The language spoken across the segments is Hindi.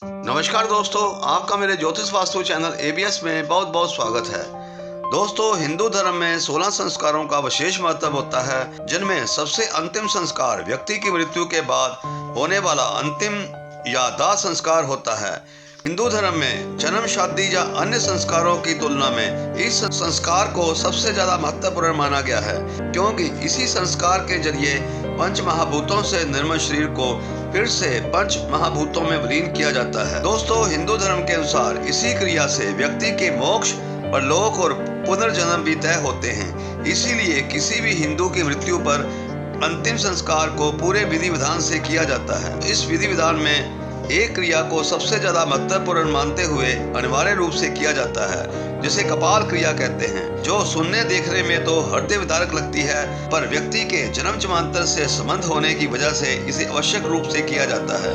नमस्कार दोस्तों, आपका मेरे ज्योतिष वास्तु चैनल एबीएस में बहुत बहुत स्वागत है। दोस्तों, हिंदू धर्म में 16 संस्कारों का विशेष महत्व होता है, जिनमें सबसे अंतिम संस्कार व्यक्ति की मृत्यु के बाद होने वाला अंतिम या दाह संस्कार होता है। हिंदू धर्म में जन्म, शादी या अन्य संस्कारों की तुलना में इस संस्कार को सबसे ज्यादा महत्वपूर्ण माना गया है, क्योंकि इसी संस्कार के जरिए पंच महाभूतों से निर्मित शरीर को फिर से पंच महाभूतों में विलीन किया जाता है। दोस्तों, हिंदू धर्म के अनुसार इसी क्रिया से व्यक्ति के मोक्ष, परलोक और पुनर्जन्म भी तय होते हैं। इसीलिए किसी भी हिंदू की मृत्यु पर अंतिम संस्कार को पूरे विधि विधान से किया जाता है। इस विधि विधान में एक क्रिया को सबसे ज्यादा महत्वपूर्ण मानते हुए अनिवार्य रूप से किया जाता है, जिसे कपाल क्रिया कहते हैं, जो सुनने देखने में तो हृदय विदारक लगती है, पर व्यक्ति के जन्म जन्मांतर से संबंध होने की वजह से इसे आवश्यक रूप से किया जाता है।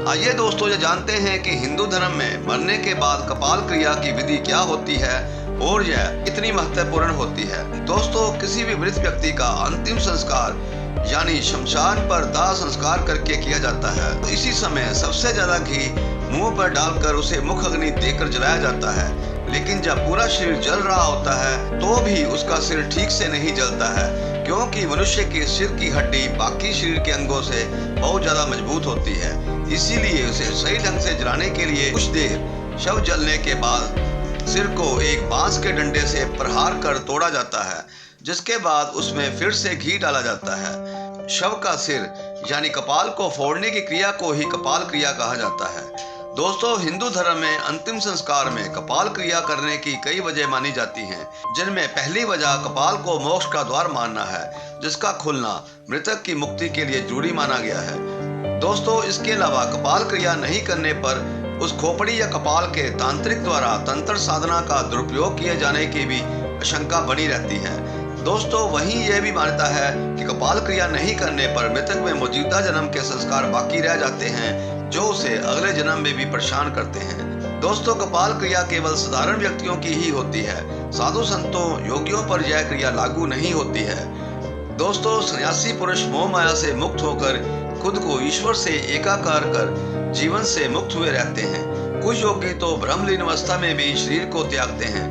आइए दोस्तों, ये जानते हैं कि हिंदू धर्म में मरने के बाद कपाल क्रिया की विधि क्या होती है और यह कितनी महत्वपूर्ण होती है। दोस्तों, किसी भी मृत व्यक्ति का अंतिम संस्कार यानी शमशान पर दाह संस्कार करके किया जाता है। तो इसी समय सबसे ज्यादा घी मुंह पर डालकर उसे मुख अग्नि देकर जलाया जाता है। लेकिन जब पूरा शरीर जल रहा होता है तो भी उसका सिर ठीक से नहीं जलता है, क्योंकि मनुष्य के सिर की हड्डी बाकी शरीर के अंगों से बहुत ज्यादा मजबूत होती है। इसीलिए उसे सही ढंग से जलाने के लिए कुछ देर शव जलने के बाद सिर को एक बांस के डंडे से प्रहार कर तोड़ा जाता है, जिसके बाद उसमें फिर से घी डाला जाता है। शव का सिर यानी कपाल को फोड़ने की क्रिया को ही कपाल क्रिया कहा जाता है। दोस्तों, हिंदू धर्म में अंतिम संस्कार में कपाल क्रिया करने की कई वजह मानी जाती हैं, जिनमें पहली वजह कपाल को मोक्ष का द्वार मानना है, जिसका खुलना मृतक की मुक्ति के लिए जरूरी माना गया है। दोस्तों, इसके अलावा कपाल क्रिया नहीं करने पर उस खोपड़ी या कपाल के तांत्रिक द्वारा तंत्र साधना का दुरुपयोग किए जाने की भी आशंका बनी रहती है। दोस्तों, वहीं यह भी मान्यता है कि कपाल क्रिया नहीं करने पर मृतक में मौजूदा जन्म के संस्कार बाकी रह जाते हैं, जो उसे अगले जन्म में भी परेशान करते हैं। दोस्तों, कपाल क्रिया केवल साधारण व्यक्तियों की ही होती है। साधु संतों, योगियों पर यह क्रिया लागू नहीं होती है। दोस्तों, सन्यासी पुरुष मोह माया से मुक्त होकर खुद को ईश्वर से एकाकार कर जीवन से मुक्त हुए रहते हैं। कुछ योगी तो ब्रह्मलीन अवस्था में भी शरीर को त्यागते हैं।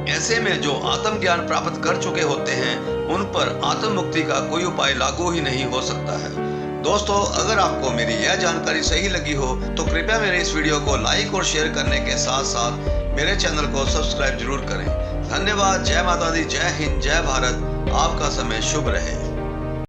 ऐसे में जो आत्मज्ञान प्राप्त कर चुके होते हैं, उन पर आत्म मुक्ति का कोई उपाय लागू ही नहीं हो सकता है। दोस्तों, अगर आपको मेरी यह जानकारी सही लगी हो तो कृपया मेरे इस वीडियो को लाइक और शेयर करने के साथ साथ मेरे चैनल को सब्सक्राइब जरूर करें। धन्यवाद। जय माता दी, जय हिंद, जय भारत। आपका समय शुभ रहे।